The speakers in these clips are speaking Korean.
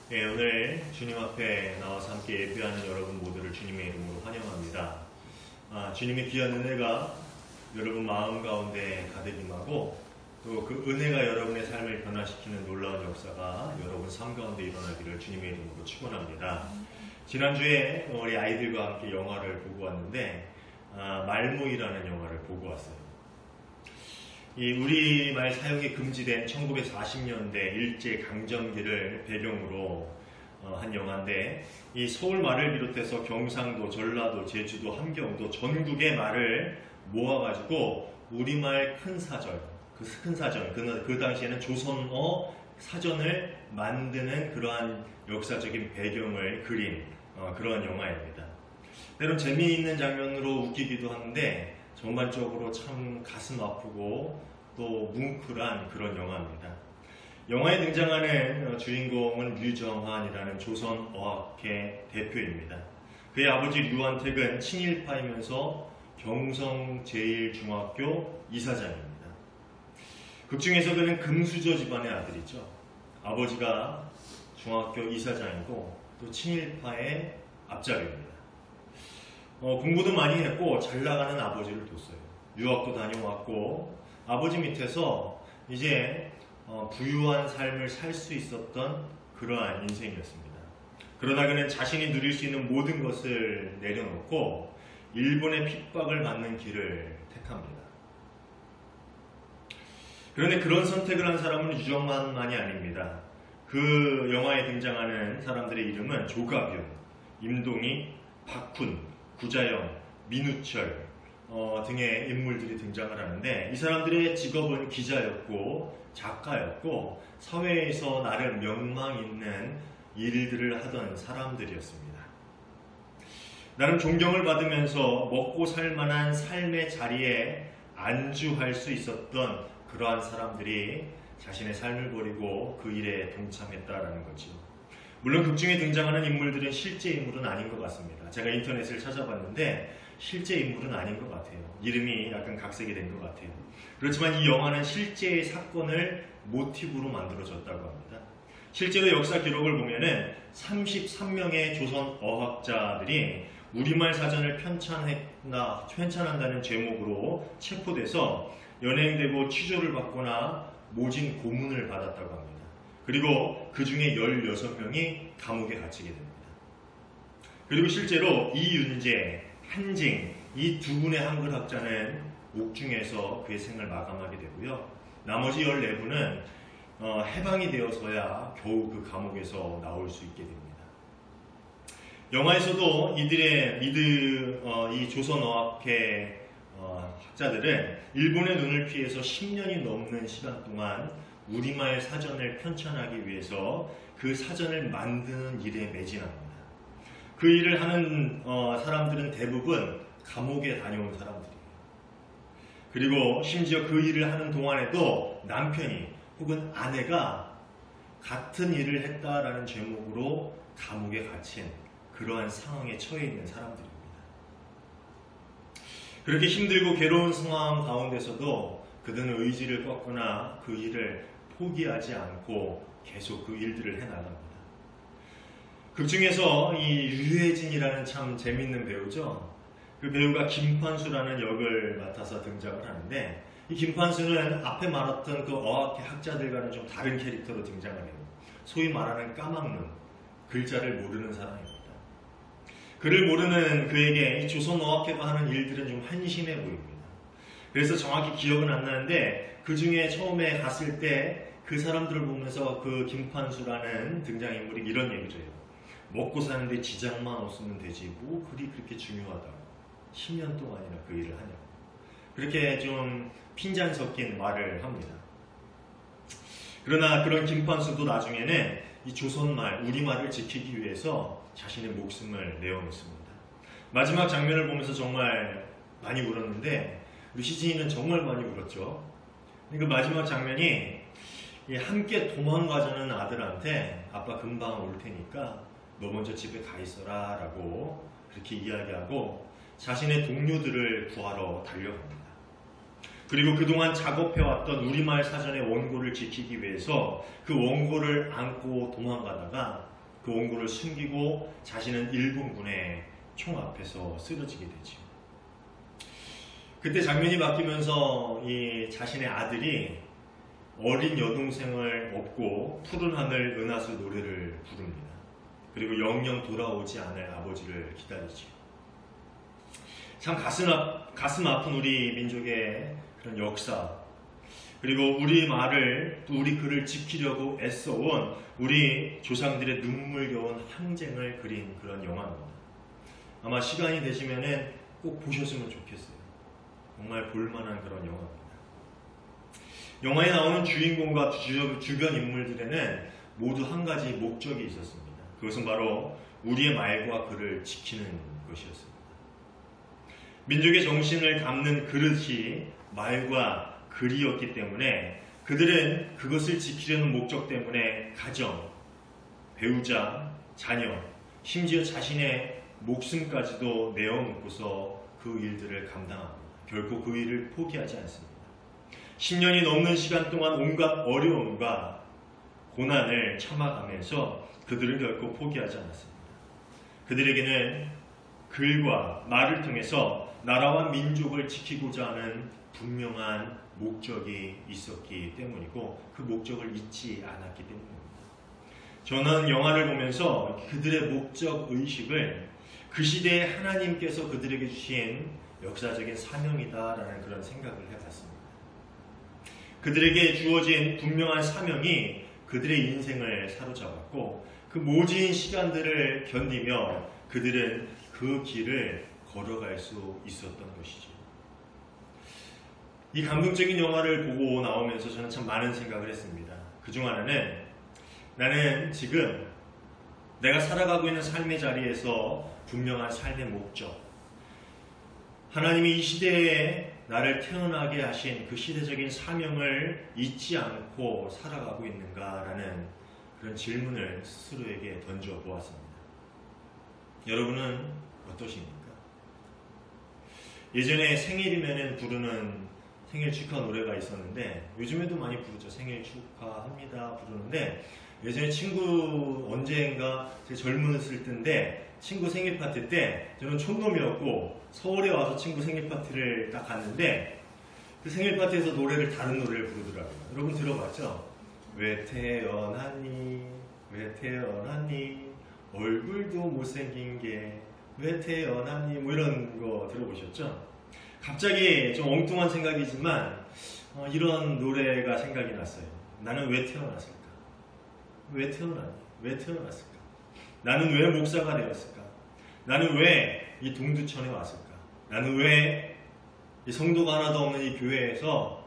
네, 오늘 주님 앞에 나와서 함께 예배하는 여러분 모두를 주님의 이름으로 환영합니다. 주님의 귀한 은혜가 여러분 마음 가운데 가득 임하고 또 그 은혜가 여러분의 삶을 변화시키는 놀라운 역사가 여러분 삶 가운데 일어나기를 주님의 이름으로 축원합니다. 지난주에 우리 아이들과 함께 영화를 보고 왔는데 말모이라는 영화를 보고 왔어요. 이 우리말 사용이 금지된 1940년대 일제강점기를 배경으로 한 영화인데 이 서울말을 비롯해서 경상도, 전라도, 제주도, 함경도 전국의 말을 모아가지고 우리말 큰사전, 그 당시에는 조선어 사전을 만드는 그러한 역사적인 배경을 그린 그러한 영화입니다. 때론 재미있는 장면으로 웃기기도 하는데 전반적으로 참 가슴 아프고 또 뭉클한 그런 영화입니다. 영화에 등장하는 주인공은 류정환이라는 조선어학회 대표입니다. 그의 아버지 류한택은 친일파이면서 경성제일중학교 이사장입니다. 극 중에서 그는 금수저 집안의 아들이죠. 아버지가 중학교 이사장이고 또 친일파의 앞잡이입니다. 공부도 많이 했고 잘 나가는 아버지를 뒀어요. 유학도 다녀왔고 아버지 밑에서 이제 부유한 삶을 살 수 있었던 그러한 인생이었습니다. 그러나 그는 자신이 누릴 수 있는 모든 것을 내려놓고 일본의 핍박을 받는 길을 택합니다. 그런데 그런 선택을 한 사람은 유정만만이 아닙니다. 그 영화에 등장하는 사람들의 이름은 조가균, 임동희, 박훈, 구자영, 민우철 등의 인물들이 등장을 하는데 이 사람들의 직업은 기자였고 작가였고 사회에서 나름 명망 있는 일들을 하던 사람들이었습니다. 나름 존경을 받으면서 먹고 살만한 삶의 자리에 안주할 수 있었던 그러한 사람들이 자신의 삶을 버리고 그 일에 동참했다라는 거죠. 물론 극중에 등장하는 인물들은 실제 인물은 아닌 것 같습니다. 제가 인터넷을 찾아봤는데 실제 인물은 아닌 것 같아요. 이름이 약간 각색이 된 것 같아요. 그렇지만 이 영화는 실제의 사건을 모티브로 만들어졌다고 합니다. 실제로 역사 기록을 보면은 33명의 조선 어학자들이 우리말 사전을 편찬한다는 제목으로 체포돼서 연행되고 취조를 받거나 모진 고문을 받았다고 합니다. 그리고 그 중에 16명이 감옥에 갇히게 됩니다. 그리고 실제로 이윤재, 한징 이 두 분의 한글 학자는 옥중에서 그의 생을 마감하게 되고요. 나머지 14분은 해방이 되어서야 겨우 그 감옥에서 나올 수 있게 됩니다. 영화에서도 이 조선어학회 학자들은 일본의 눈을 피해서 10년이 넘는 시간 동안 우리말 사전을 편찬하기 위해서 그 사전을 만드는 일에 매진합니다. 그 일을 하는 사람들은 대부분 감옥에 다녀온 사람들이에요. 그리고 심지어 그 일을 하는 동안에도 남편이 혹은 아내가 같은 일을 했다라는 제목으로 감옥에 갇힌 그러한 상황에 처해 있는 사람들입니다. 그렇게 힘들고 괴로운 상황 가운데서도 그들은 의지를 꺾거나 그 일을 포기하지 않고 계속 그 일들을 해나갑니다. 극 중에서 이 류혜진이라는 참 재밌는 배우죠. 그 배우가 김판수라는 역을 맡아서 등장을 하는데 이 김판수는 앞에 말했던 그 어학회 학자들과는 좀 다른 캐릭터로 등장을 해요. 소위 말하는 까막눈, 글자를 모르는 사람입니다. 글을 모르는 그에게 이 조선어학회가 하는 일들은 좀 한심해 보입니다. 그래서 정확히 기억은 안 나는데 그 중에 처음에 갔을 때 그 사람들을 보면서 그 김판수라는 등장인물이 이런 얘기를 해요. 먹고 사는데 지장만 없으면 되지 뭐 글이 그렇게 중요하다고 10년 동안이나 그 일을 하냐고 그렇게 좀 핀잔 섞인 말을 합니다. 그러나 그런 김판수도 나중에는 이 조선말, 우리말을 지키기 위해서 자신의 목숨을 내어놓습니다. 마지막 장면을 보면서 정말 많이 울었는데 우리 시진이는 정말 많이 울었죠. 그 마지막 장면이 함께 도망가자는 아들한테 아빠 금방 올 테니까 너 먼저 집에 가 있어라 라고 그렇게 이야기하고 자신의 동료들을 구하러 달려갑니다. 그리고 그동안 작업해왔던 우리말 사전의 원고를 지키기 위해서 그 원고를 안고 도망가다가 그 원고를 숨기고 자신은 일본군의 총 앞에서 쓰러지게 되죠. 그때 장면이 바뀌면서 이 자신의 아들이 어린 여동생을 업고 푸른 하늘 은하수 노래를 부릅니다. 그리고 영영 돌아오지 않을 아버지를 기다리죠. 참 가슴 아픈 우리 민족의 그런 역사, 그리고 우리 말을 또 우리 글을 지키려고 애써온 우리 조상들의 눈물겨운 항쟁을 그린 그런 영화입니다. 아마 시간이 되시면은 꼭 보셨으면 좋겠어요. 정말 볼만한 그런 영화입니다. 영화에 나오는 주인공과 주변 인물들에는 모두 한 가지 목적이 있었습니다. 그것은 바로 우리의 말과 글을 지키는 것이었습니다. 민족의 정신을 담는 그릇이 말과 글이었기 때문에 그들은 그것을 지키려는 목적 때문에 가정, 배우자, 자녀, 심지어 자신의 목숨까지도 내어놓고서 그 일들을 감당합니다. 결코 그 일을 포기하지 않습니다. 10년이 넘는 시간 동안 온갖 어려움과 고난을 참아가면서 그들은 결코 포기하지 않았습니다. 그들에게는 글과 말을 통해서 나라와 민족을 지키고자 하는 분명한 목적이 있었기 때문이고 그 목적을 잊지 않았기 때문입니다. 저는 영화를 보면서 그들의 목적 의식을 그 시대에 하나님께서 그들에게 주신 역사적인 사명이다라는 그런 생각을 해봤습니다. 그들에게 주어진 분명한 사명이 그들의 인생을 사로잡았고 그 모진 시간들을 견디며 그들은 그 길을 걸어갈 수 있었던 것이죠. 이 감동적인 영화를 보고 나오면서 저는 참 많은 생각을 했습니다. 그중 하나는 나는 지금 내가 살아가고 있는 삶의 자리에서 분명한 삶의 목적, 하나님이 이 시대에 나를 태어나게 하신 그 시대적인 사명을 잊지 않고 살아가고 있는가라는 그런 질문을 스스로에게 던져보았습니다. 여러분은 어떠십니까? 예전에 생일이면 부르는 생일 축하 노래가 있었는데 요즘에도 많이 부르죠. 생일 축하합니다 부르는데 예전에 친구 언젠가 제 젊었을 때인데 친구 생일 파티 때 저는 촌놈이었고 서울에 와서 친구 생일 파티를 딱 갔는데 그 생일 파티에서 다른 노래를 부르더라고요. 여러분 들어봤죠? 왜 태어났니? 왜 태어났니? 얼굴도 못생긴 게 왜 태어났니? 뭐 이런 거 들어보셨죠? 갑자기 좀 엉뚱한 생각이지만 이런 노래가 생각이 났어요. 나는 왜 태어났을까? 왜 태어났니? 왜 태어났을까? 나는 왜 목사가 되었을까? 나는 왜 이 동두천에 왔을까? 나는 왜 이 성도가 하나도 없는 이 교회에서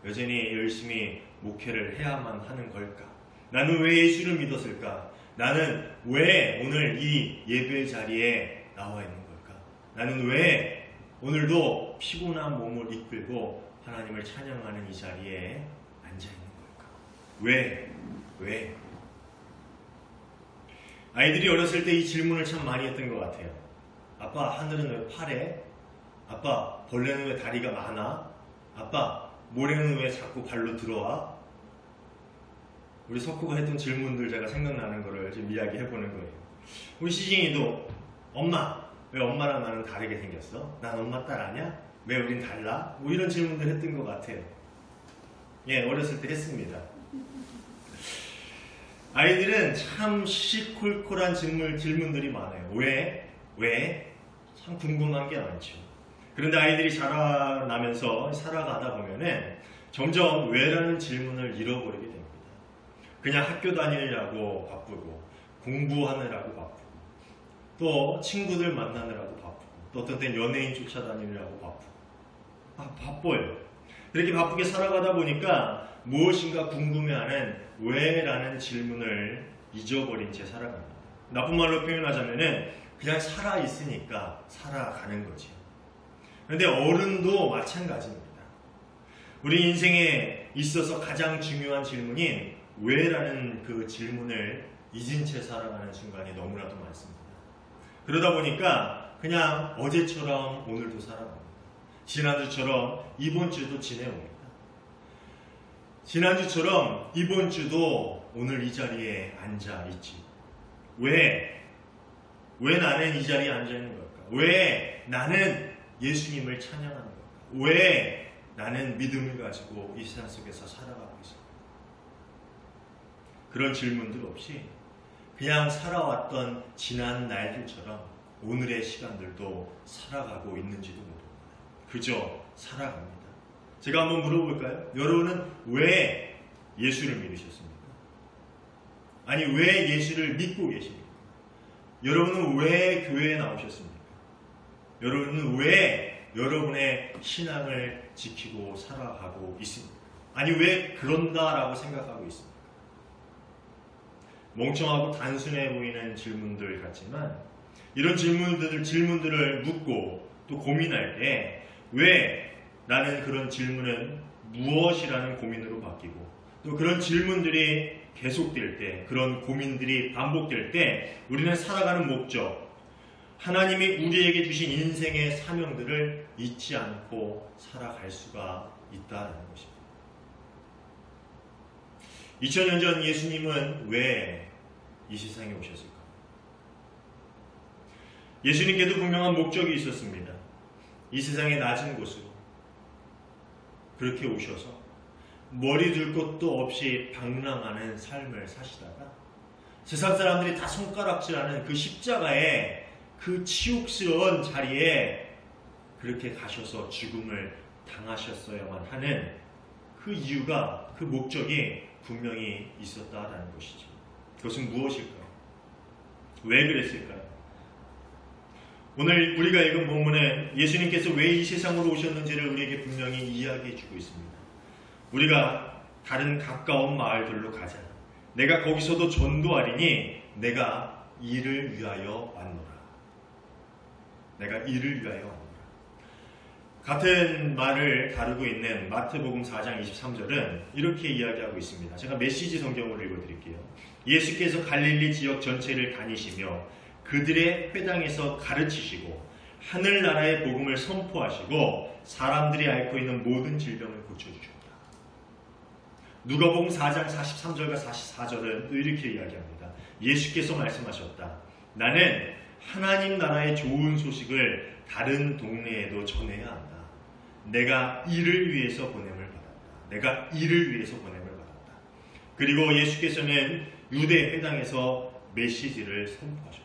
여전히 열심히 목회를 해야만 하는 걸까? 나는 왜 예수를 믿었을까? 나는 왜 오늘 이 예배 자리에 나와 있는 걸까? 나는 왜 오늘도 피곤한 몸을 이끌고 하나님을 찬양하는 이 자리에 앉아 있는 걸까? 왜? 아이들이 어렸을 때 이 질문을 참 많이 했던 것 같아요. 아빠, 하늘은 왜 파래? 아빠, 벌레는 왜 다리가 많아? 아빠, 모래는 왜 자꾸 발로 들어와? 우리 석호가 했던 질문들 제가 생각나는 거를 지금 이야기해보는 거예요. 우리 시진이도 엄마, 왜 엄마랑 나는 다르게 생겼어? 난 엄마 딸 아니야? 왜 우린 달라? 뭐 이런 질문들 했던 것 같아요. 예, 어렸을 때 했습니다. 아이들은 참 시시콜콜한 질문들이 많아요. 왜? 참 궁금한 게 많죠. 그런데 아이들이 자라나면서 살아가다 보면은 점점 왜라는 질문을 잃어버리게 됩니다. 그냥 학교 다니느라고 바쁘고 공부하느라고 바쁘고 또 친구들 만나느라고 바쁘고 또 어떤 때는 연예인 쫓아다니느라고 바쁘고 바빠요. 이렇게 바쁘게 살아가다 보니까 무엇인가 궁금해하는 왜라는 질문을 잊어버린 채 살아갑니다. 나쁜 말로 표현하자면은 그냥 살아있으니까 살아가는 거죠. 그런데 어른도 마찬가지입니다. 우리 인생에 있어서 가장 중요한 질문인 왜라는 그 질문을 잊은 채 살아가는 순간이 너무나도 많습니다. 그러다 보니까 그냥 어제처럼 오늘도 살아갑니다. 지난주처럼 이번 주도 지내옵니다. 지난주처럼 이번 주도 오늘 이 자리에 앉아 있지. 왜 나는 이 자리에 앉아있는 걸까? 왜 나는 예수님을 찬양하는 걸까? 왜 나는 믿음을 가지고 이 세상 속에서 살아가고 있을까? 그런 질문들 없이 그냥 살아왔던 지난 날들처럼 오늘의 시간들도 살아가고 있는지도 모릅니다. 그저 살아갑니다. 제가 한번 물어볼까요? 여러분은 왜 예수를 믿으셨습니까? 아니, 왜 예수를 믿고 계십니까? 여러분은 왜 교회에 나오셨습니까? 여러분은 왜 여러분의 신앙을 지키고 살아가고 있습니까? 아니, 왜 그런다라고 생각하고 있습니까? 멍청하고 단순해 보이는 질문들 같지만 이런 질문들을 묻고 또 고민할 때 왜 라는 그런 질문은 무엇이라는 고민으로 바뀌고 또 그런 질문들이 계속될 때, 그런 고민들이 반복될 때 우리는 살아가는 목적, 하나님이 우리에게 주신 인생의 사명들을 잊지 않고 살아갈 수가 있다는 것입니다. 2000년 전 예수님은 왜 이 세상에 오셨을까? 예수님께도 분명한 목적이 있었습니다. 이 세상의 낮은 곳으로 그렇게 오셔서 머리 둘 곳도 없이 방랑하는 삶을 사시다가 세상 사람들이 다 손가락질하는 그 십자가의 그 치욕스러운 자리에 그렇게 가셔서 죽음을 당하셨어야만 하는 그 이유가, 그 목적이 분명히 있었다라는 것이죠. 그것은 무엇일까요? 왜 그랬을까요? 오늘 우리가 읽은 본문에 예수님께서 왜 이 세상으로 오셨는지를 우리에게 분명히 이야기해 주고 있습니다. 우리가 다른 가까운 마을들로 가자. 내가 거기서도 전도하리니 내가 이를 위하여 왔노라. 내가 이를 위하여 왔노라. 같은 말을 다루고 있는 마태복음 4장 23절은 이렇게 이야기하고 있습니다. 제가 메시지 성경으로 읽어드릴게요. 예수께서 갈릴리 지역 전체를 다니시며 그들의 회당에서 가르치시고 하늘나라의 복음을 선포하시고 사람들이 앓고 있는 모든 질병을 고쳐주셨다. 누가복음 4장 43절과 44절은 또 이렇게 이야기합니다. 예수께서 말씀하셨다. 나는 하나님 나라의 좋은 소식을 다른 동네에도 전해야 한다. 내가 이를 위해서 보냄을 받았다. 내가 이를 위해서 보냄을 받았다. 그리고 예수께서는 유대 회당에서 메시지를 선포하셨다.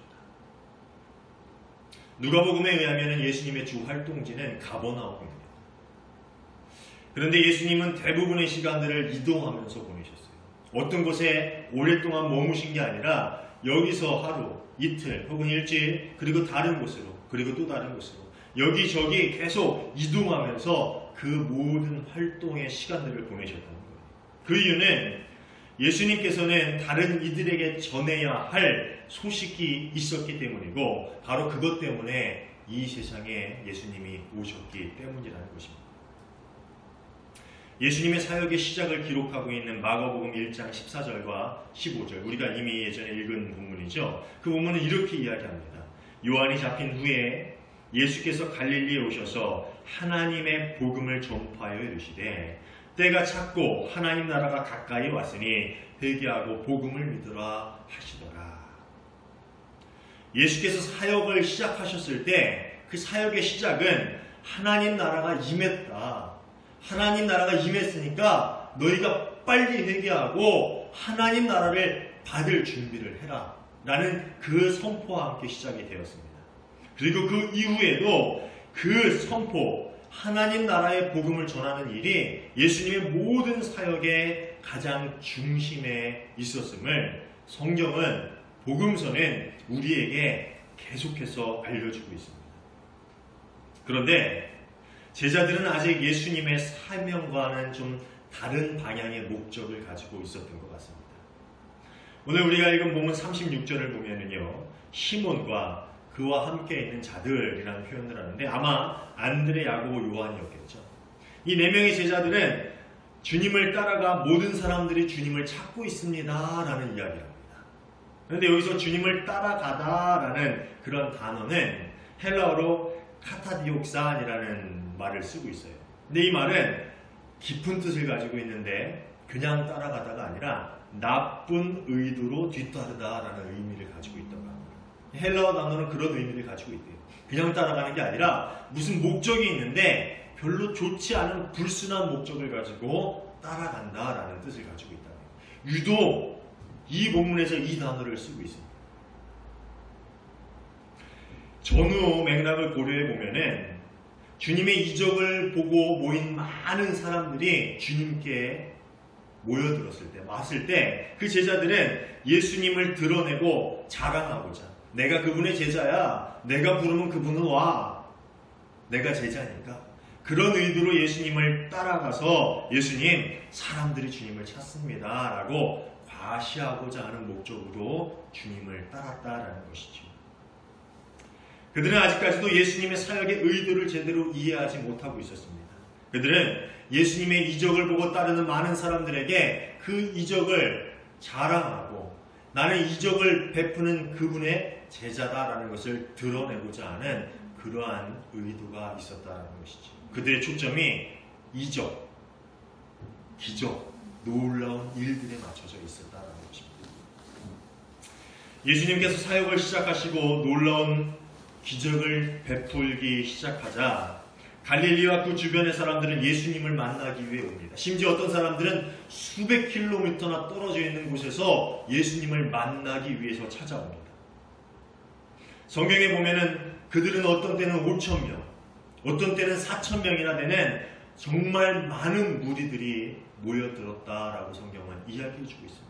누가복음에 의하면 예수님의 주 활동지는 가버나움입니다. 그런데 예수님은 대부분의 시간들을 이동하면서 보내셨어요. 어떤 곳에 오랫동안 머무신 게 아니라 여기서 하루, 이틀 혹은 일주일, 그리고 다른 곳으로, 그리고 또 다른 곳으로 여기저기 계속 이동하면서 그 모든 활동의 시간들을 보내셨다는 거예요. 그 이유는 예수님께서는 다른 이들에게 전해야 할 소식이 있었기 때문이고 바로 그것 때문에 이 세상에 예수님이 오셨기 때문이라는 것입니다. 예수님의 사역의 시작을 기록하고 있는 마가복음 1장 14절과 15절, 우리가 이미 예전에 읽은 본문이죠. 그 본문은 이렇게 이야기합니다. 요한이 잡힌 후에 예수께서 갈릴리에 오셔서 하나님의 복음을 전파하여 이르시되 때가 찼고 하나님 나라가 가까이 왔으니 회개하고 복음을 믿으라 하시더라. 예수께서 사역을 시작하셨을 때 그 사역의 시작은 하나님 나라가 임했다. 하나님 나라가 임했으니까 너희가 빨리 회개하고 하나님 나라를 받을 준비를 해라 라는 그 선포와 함께 시작이 되었습니다. 그리고 그 이후에도 그 선포, 하나님 나라의 복음을 전하는 일이 예수님의 모든 사역의 가장 중심에 있었음을 성경은, 복음서는 우리에게 계속해서 알려주고 있습니다. 그런데 제자들은 아직 예수님의 사명과는 좀 다른 방향의 목적을 가지고 있었던 것 같습니다. 오늘 우리가 읽은 본문 36절을 보면은요, 시몬과 그와 함께 있는 자들이라는 표현을 하는데 아마 안드레, 야고보, 요한이었겠죠. 이 네 명의 제자들은 주님을 따라가 모든 사람들이 주님을 찾고 있습니다 라는 이야기를 합니다. 그런데 여기서 주님을 따라가다라는 그런 단어는 헬라어로 카타디옥산이라는 말을 쓰고 있어요. 근데 이 말은 깊은 뜻을 가지고 있는데 그냥 따라가다가 아니라 나쁜 의도로 뒤따르다라는 의미를 가지고 있다고 합니다. 헬라어 단어는 그런 의미를 가지고 있대요. 그냥 따라가는 게 아니라 무슨 목적이 있는데 별로 좋지 않은 불순한 목적을 가지고 따라간다라는 뜻을 가지고 있다. 유독 이 본문에서 이 단어를 쓰고 있습니다. 전후 맥락을 고려해 보면은 주님의 이적을 보고 모인 많은 사람들이 주님께 모여들었을 때, 왔을 때 그 제자들은 예수님을 드러내고 자랑하고자, 내가 그분의 제자야, 내가 부르면 그분은 와, 내가 제자니까, 그런 의도로 예수님을 따라가서 예수님, 사람들이 주님을 찾습니다 라고 과시하고자 하는 목적으로 주님을 따랐다라는 것이죠. 그들은 아직까지도 예수님의 사역의 의도를 제대로 이해하지 못하고 있었습니다. 그들은 예수님의 이적을 보고 따르는 많은 사람들에게 그 이적을 자랑하고 나는 이적을 베푸는 그분의 제자다라는 것을 드러내고자 하는 그러한 의도가 있었다는 것이죠. 그들의 초점이 이적, 기적, 놀라운 일들에 맞춰져 있었다는 것입니다. 예수님께서 사역을 시작하시고 놀라운 기적을 베풀기 시작하자 갈릴리와 그 주변의 사람들은 예수님을 만나기 위해 옵니다. 심지어 어떤 사람들은 수백 킬로미터나 떨어져 있는 곳에서 예수님을 만나기 위해서 찾아옵니다. 성경에 보면은 그들은 어떤 때는 5,000명, 어떤 때는 4,000명이나 되는 정말 많은 무리들이 모여들었다라고 성경은 이야기해주고 있습니다.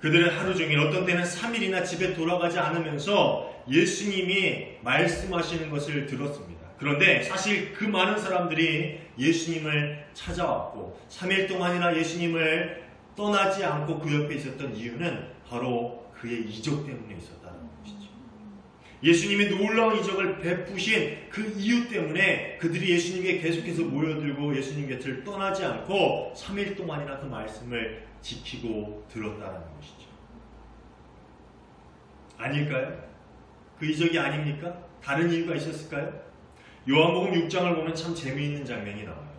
그들은 하루 종일, 어떤 때는 3일이나 집에 돌아가지 않으면서 예수님이 말씀하시는 것을 들었습니다. 그런데 사실 그 많은 사람들이 예수님을 찾아왔고 3일 동안이나 예수님을 떠나지 않고 그 옆에 있었던 이유는 바로 그의 이적 때문에 있었다는 것이죠. 예수님이 놀라운 이적을 베푸신 그 이유 때문에 그들이 예수님께 계속해서 모여들고 예수님 곁을 떠나지 않고 3일 동안이나 그 말씀을 지키고 들었다는 것이죠. 아닐까요? 그 이적이 아닙니까? 다른 이유가 있었을까요? 요한복음 6장을 보면 참 재미있는 장면이 나와요.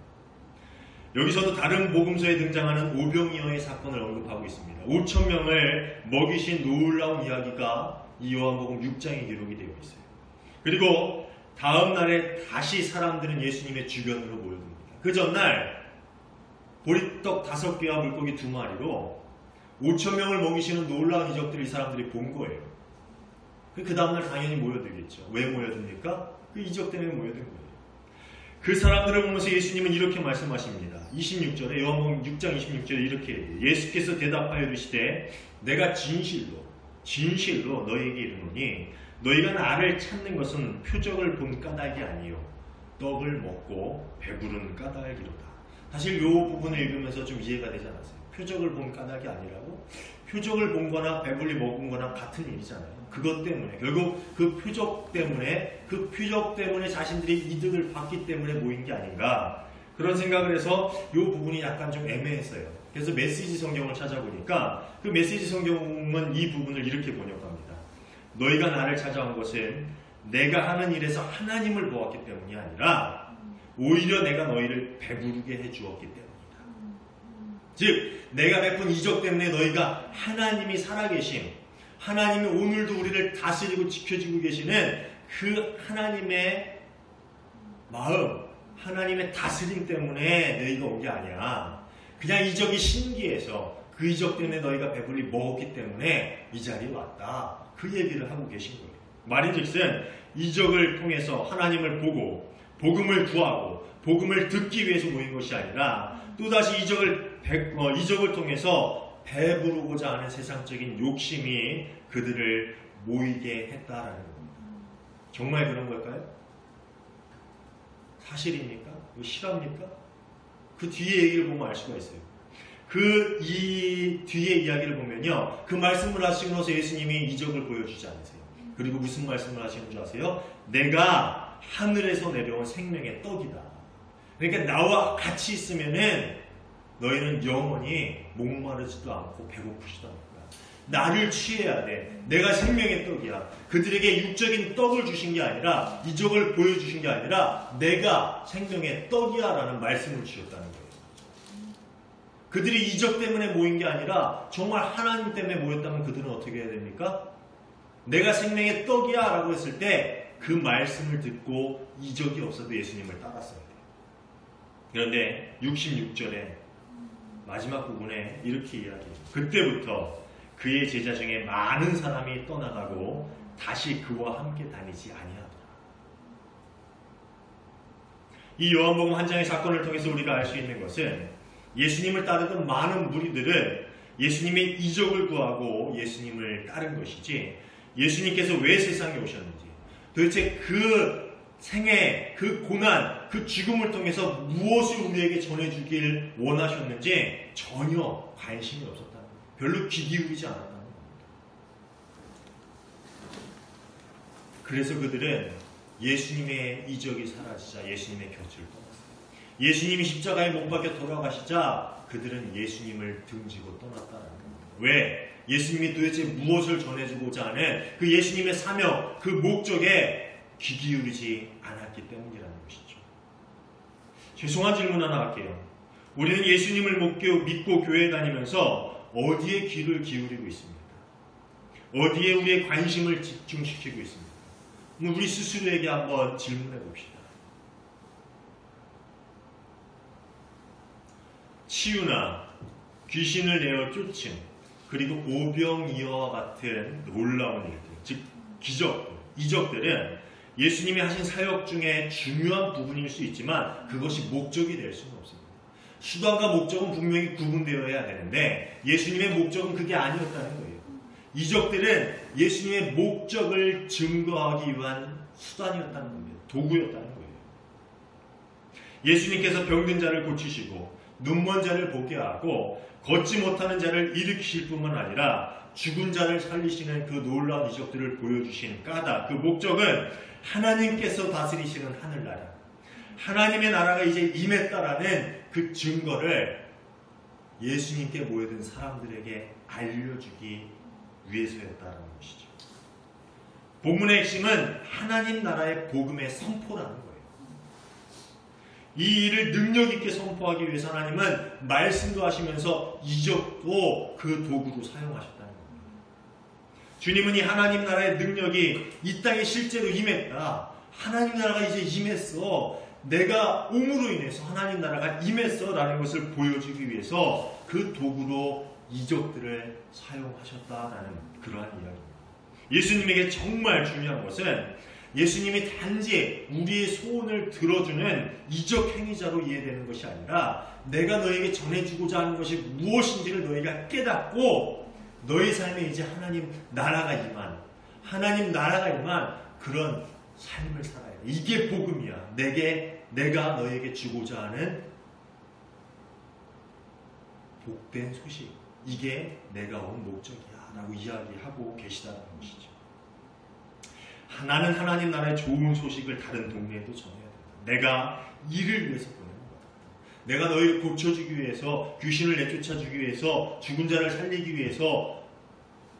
여기서도 다른 복음서에 등장하는 오병이어의 사건을 언급하고 있습니다. 5,000명을 먹이신 놀라운 이야기가 이 요한복음 6장에 기록이 되어 있어요. 그리고 다음 날에 다시 사람들은 예수님의 주변으로 모여듭니다. 그 전날 보리떡 5개와 물고기 2마리로 5,000명을 먹이시는 놀라운 이적들을 이 사람들이 본 거예요. 그 다음날 당연히 모여들겠죠. 왜 모여듭니까? 그 이적 때문에 모여든 거예요. 그 사람들을 보면서 예수님은 이렇게 말씀하십니다. 26절에 요한복음 6장 26절에 이렇게 해요. 예수께서 대답하여 이르시되 내가 진실로 너희에게 이르노니 너희가 나를 찾는 것은 표적을 본 까닭이 아니요 떡을 먹고 배부른 까닭이로다. 사실 이 부분을 읽으면서 좀 이해가 되지 않았어요. 표적을 본 까닭이 아니라고? 표적을 본 거나 배불리 먹은 거나 같은 일이잖아요. 그것 때문에, 결국 그 표적 때문에 자신들이 이득을 받기 때문에 모인 게 아닌가, 그런 생각을 해서 이 부분이 약간 좀 애매했어요. 그래서 메시지 성경을 찾아보니까 그 메시지 성경은 이 부분을 이렇게 번역합니다. 너희가 나를 찾아온 것은 내가 하는 일에서 하나님을 보았기 때문이 아니라 오히려 내가 너희를 배부르게 해주었기 때문이다. 즉 내가 베푼 이적 때문에 너희가 하나님이 살아계심, 하나님이 오늘도 우리를 다스리고 지켜주고 계시는 그 하나님의 마음, 하나님의 다스림 때문에 너희가 온 게 아니야. 그냥 이적이 신기해서 그 이적 때문에 너희가 배불리 먹었기 때문에 이 자리에 왔다. 그 얘기를 하고 계신 거예요. 말인즉슨 이적을 통해서 하나님을 보고 복음을 구하고 복음을 듣기 위해서 모인 것이 아니라 또다시 이적을 통해서 배부르고자 하는 세상적인 욕심이 그들을 모이게 했다라는 겁니다. 정말 그런 걸까요? 사실입니까? 실화입니까? 그 뒤에 얘기를 보면 알 수가 있어요. 이 뒤에 이야기를 보면요, 그 말씀을 하시고 나서 예수님이 이적을 보여주지 않으세요. 그리고 무슨 말씀을 하시는 줄 아세요? 내가 하늘에서 내려온 생명의 떡이다. 그러니까 나와 같이 있으면은 너희는 영원히 목마르지도 않고 배고프지도 않을 거야. 나를 취해야 돼. 내가 생명의 떡이야. 그들에게 육적인 떡을 주신 게 아니라, 이적을 보여주신 게 아니라 내가 생명의 떡이야 라는 말씀을 주셨다는 거예요. 그들이 이적 때문에 모인 게 아니라 정말 하나님 때문에 모였다면 그들은 어떻게 해야 됩니까? 내가 생명의 떡이야 라고 했을 때 그 말씀을 듣고 이적이 없어도 예수님을 따랐어야 돼요. 그런데 66절에 마지막 부분에 이렇게 이야기해요. 그때부터 그의 제자 중에 많은 사람이 떠나가고 다시 그와 함께 다니지 아니하더라. 이 요한복음 한 장의 사건을 통해서 우리가 알 수 있는 것은 예수님을 따르던 많은 무리들은 예수님의 이적을 구하고 예수님을 따른 것이지, 예수님께서 왜 세상에 오셨는지, 도대체 그 생애, 그 고난, 그 죽음을 통해서 무엇을 우리에게 전해주길 원하셨는지 전혀 관심이 없었다는 거예요. 별로 귀 기울이지 않았다는 겁니다. 그래서 그들은 예수님의 이적이 사라지자 예수님의 곁을 떠났어요. 예수님이 십자가에 못 박혀 돌아가시자 그들은 예수님을 등지고 떠났다는 겁니다. 왜? 예수님이 도대체 무엇을 전해주고자 하는 그 예수님의 사명, 그 목적에 귀 기울이지 않았기 때문이라는 것이죠. 죄송한 질문 하나 할게요. 우리는 예수님을 믿고 교회에 다니면서 어디에 귀를 기울이고 있습니까? 어디에 우리의 관심을 집중시키고 있습니까? 우리 스스로에게 한번 질문해 봅시다. 치유나 귀신을 내어 쫓은, 그리고 오병이어와 같은 놀라운 일들, 즉 기적들, 이적들은 예수님이 하신 사역 중에 중요한 부분일 수 있지만 그것이 목적이 될 수는 없습니다. 수단과 목적은 분명히 구분되어야 되는데 예수님의 목적은 그게 아니었다는 거예요. 이적들은 예수님의 목적을 증거하기 위한 수단이었다는 겁니다. 도구였다는 거예요. 예수님께서 병든 자를 고치시고 눈먼 자를 보게 하고 걷지 못하는 자를 일으키실 뿐만 아니라 죽은 자를 살리시는 그 놀라운 이적들을 보여주신 까닭, 그 목적은 하나님께서 다스리시는 하늘나라, 하나님의 나라가 이제 임했다라는 그 증거를 예수님께 모여든 사람들에게 알려주기 위해서였다는 것이죠. 본문의 핵심은 하나님 나라의 복음의 선포라는 거예요. 이 일을 능력 있게 선포하기 위해서 하나님은 말씀도 하시면서 이적도 그 도구로 사용하셨다는 겁니다. 주님은 이 하나님 나라의 능력이 이 땅에 실제로 임했다. 하나님 나라가 이제 임했어. 내가 옴으로 인해서 하나님 나라가 임했어 라는 것을 보여주기 위해서 그 도구로 이적들을 사용하셨다라는 그러한 이야기입니다. 예수님에게 정말 중요한 것은 예수님이 단지 우리의 소원을 들어주는 이적 행위자로 이해되는 것이 아니라 내가 너에게 전해주고자 하는 것이 무엇인지를 너희가 깨닫고 너희 삶에 이제 하나님 나라가 임한 그런 삶을 살아야 돼. 이게 복음이야. 내가 너에게 주고자 하는 복된 소식. 이게 내가 온 목적이야 라고 이야기하고 계시다는 것이죠. 나는 하나님 나라의 좋은 소식을 다른 동네에도 전해야 된다. 내가 이를 위해서 보내는 거다. 내가 너희를 고쳐주기 위해서, 귀신을 내쫓아주기 위해서, 죽은 자를 살리기 위해서,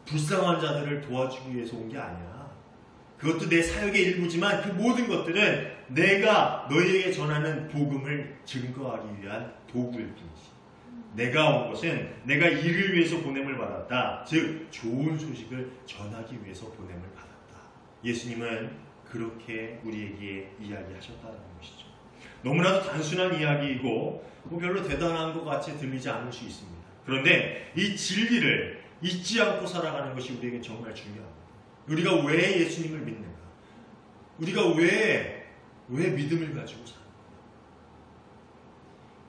불쌍한 자들을 도와주기 위해서 온 게 아니야. 그것도 내 사역의 일부지만 그 모든 것들은 내가 너희에게 전하는 복음을 증거하기 위한 도구일 뿐이지. 내가 온 것은 내가 이를 위해서 보냄을 받았다. 즉 좋은 소식을 전하기 위해서 보냄을 받았다. 예수님은 그렇게 우리에게 이야기하셨다는 것이죠. 너무나도 단순한 이야기이고 별로 대단한 것 같이 들리지 않을 수 있습니다. 그런데 이 진리를 잊지 않고 살아가는 것이 우리에게 정말 중요합니다. 우리가 왜 예수님을 믿는가? 우리가 왜 믿음을 가지고 사는가?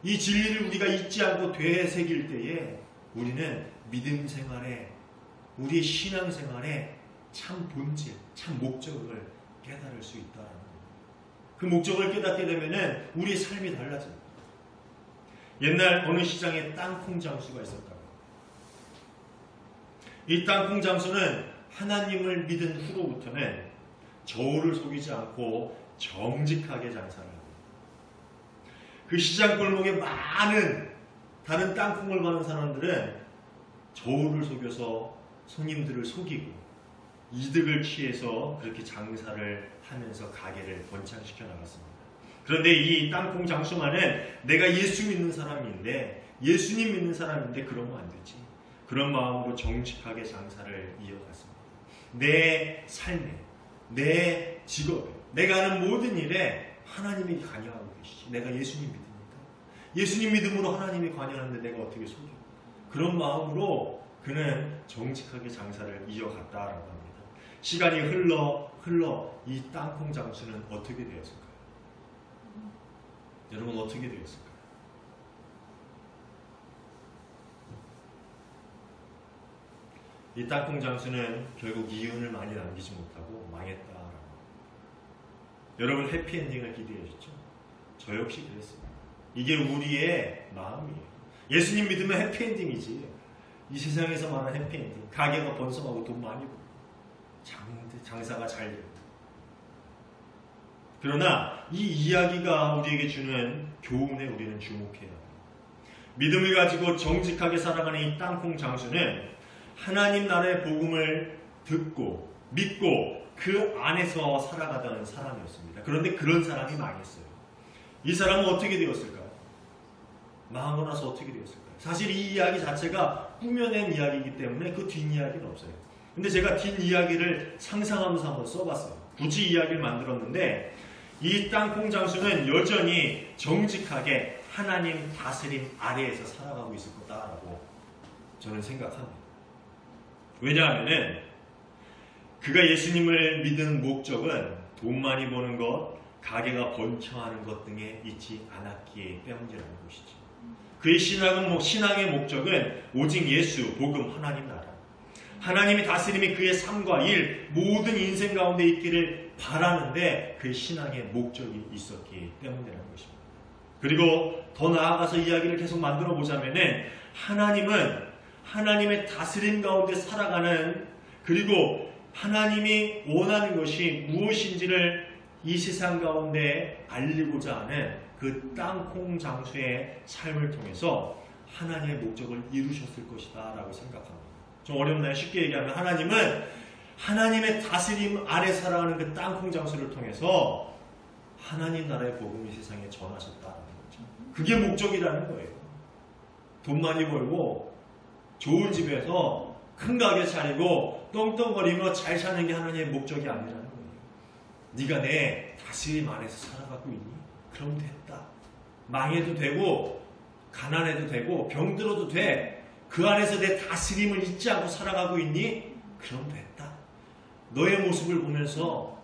이 진리를 우리가 잊지 않고 되새길 때에 우리는 믿음 생활에, 우리의 신앙 생활에 참 본질, 참 목적을 깨달을 수 있다는 겁니다. 그 목적을 깨닫게 되면은 우리의 삶이 달라집니다. 옛날 어느 시장에 땅콩 장수가 있었다고. 이 땅콩 장수는 하나님을 믿은 후로부터는 저울을 속이지 않고 정직하게 장사를 합니다. 그 시장 골목에 많은 다른 땅콩을 파는 사람들은 저울을 속여서 손님들을 속이고 이득을 취해서 그렇게 장사를 하면서 가게를 번창시켜 나갔습니다. 그런데 이 땅콩 장수만은 내가 예수 믿는 사람인데 예수님 믿는 사람인데 그러면 안 되지. 그런 마음으로 정직하게 장사를 이어갔습니다. 내 삶에, 내 직업에, 내가 하는 모든 일에 하나님이 관여하고 계시지. 내가 예수님 믿으니까. 예수님 믿음으로 하나님이 관여하는데 내가 어떻게 속여? 그런 마음으로 그는 정직하게 장사를 이어갔다라고 합니다. 시간이 흘러 이 땅콩 장수는 어떻게 되었을까요? 여러분 어떻게 되었을까요? 이 땅콩 장수는 결국 이윤을 많이 남기지 못하고 망했다라고. 여러분 해피엔딩을 기대하셨죠? 저 역시 그랬습니다. 이게 우리의 마음이에요. 예수님 믿으면 해피엔딩이지. 이 세상에서 말하는 해피엔딩. 가게가 번성하고 돈 많이 벌고 장사가 잘 되고. 그러나 이 이야기가 우리에게 주는 교훈에 우리는 주목해야 합니다. 믿음을 가지고 정직하게 살아가는 이 땅콩 장수는 하나님 나라의 복음을 듣고 믿고 그 안에서 살아가던 사람이었습니다. 그런데 그런 사람이 망했어요. 이 사람은 어떻게 되었을까요? 망하고 나서 어떻게 되었을까요? 사실 이 이야기 자체가 꾸며낸 이야기이기 때문에 그 뒷이야기는 없어요. 근데 제가 뒷이야기를 상상하면서 한번 써봤어요. 굳이 이야기를 만들었는데 이 땅콩 장수는 여전히 정직하게 하나님 다스림 아래에서 살아가고 있을 거다라고 저는 생각합니다. 왜냐하면은 그가 예수님을 믿은 목적은 돈 많이 버는 것, 가게가 번창하는 것 등에 있지 않았기 때문이라는 것이죠. 그의 신앙의 목적은 오직 예수, 복음, 하나님 나라. 하나님의 다스림이 그의 삶과 일, 모든 인생 가운데 있기를 바라는데 그의 신앙의 목적이 있었기 때문이라는 것입니다. 그리고 더 나아가서 이야기를 계속 만들어 보자면은 하나님은 하나님의 다스림 가운데 살아가는, 그리고 하나님이 원하는 것이 무엇인지를 이 세상 가운데 알리고자 하는 그 땅콩 장수의 삶을 통해서 하나님의 목적을 이루셨을 것이다 라고 생각합니다. 좀 어렵나요? 쉽게 얘기하면 하나님은 하나님의 다스림 아래 살아가는 그 땅콩 장수를 통해서 하나님 나라의 복음을 세상에 전하셨다는 거죠. 그게 목적이라는 거예요. 돈 많이 벌고 좋은 집에서 큰 가게 차리고 떵떵거리며 잘 사는 게 하나님의 목적이 아니라는 거예요. 네가 내 다스림 안에서 살아가고 있니? 그럼 됐다. 망해도 되고 가난해도 되고 병들어도 돼. 그 안에서 내 다스림을 잊지 않고 살아가고 있니? 그럼 됐다. 너의 모습을 보면서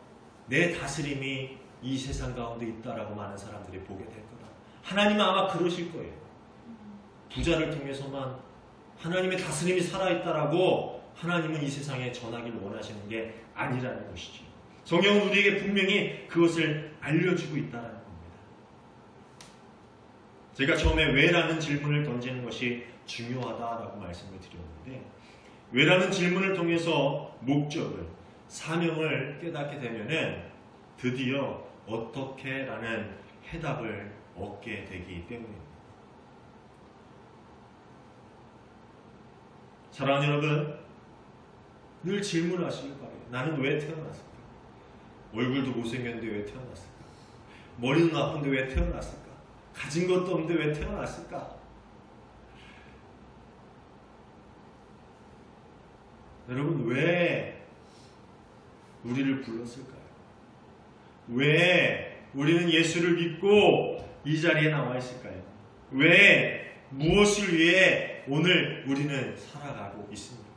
내 다스림이 이 세상 가운데 있다라고 많은 사람들이 보게 될 거다. 하나님은 아마 그러실 거예요. 부자를 통해서만 하나님의 다스림이 살아있다라고 하나님은 이 세상에 전하기를 원하시는 게 아니라는 것이죠. 성경은 우리에게 분명히 그것을 알려주고 있다는 겁니다. 제가 처음에 왜라는 질문을 던지는 것이 중요하다라고 말씀을 드렸는데, 왜라는 질문을 통해서 목적을, 사명을 깨닫게 되면은 드디어 어떻게라는 해답을 얻게 되기 때문입니다. 사랑하는 여러분, 늘 질문하시길 바래요. 나는 왜 태어났을까? 얼굴도 못생겼는데 왜 태어났을까? 머리도 나쁜데 왜 태어났을까? 가진 것도 없는데 왜 태어났을까? 여러분, 왜 우리를 불렀을까요? 왜 우리는 예수를 믿고 이 자리에 나와 있을까요? 왜, 무엇을 위해 오늘 우리는 살아가고 있습니까?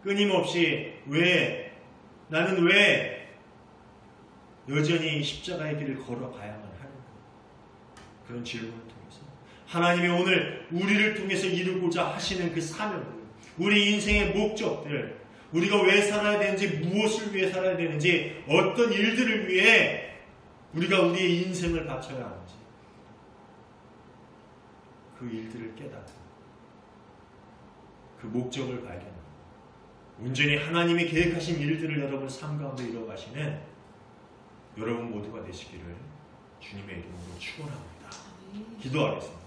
끊임없이 나는 왜 여전히 십자가의 길을 걸어가야만 하는가? 그런 질문을 통해서 하나님이 오늘 우리를 통해서 이루고자 하시는 그 사명들, 우리 인생의 목적들, 우리가 왜 살아야 되는지, 무엇을 위해 살아야 되는지, 어떤 일들을 위해 우리가 우리의 인생을 바쳐야 하는지, 그 일들을 깨닫고 그 목적을 발견하고 온전히 하나님이 계획하신 일들을 여러분 삶 가운데 이뤄가시는 여러분 모두가 되시기를 주님의 이름으로 축원합니다. 기도하겠습니다.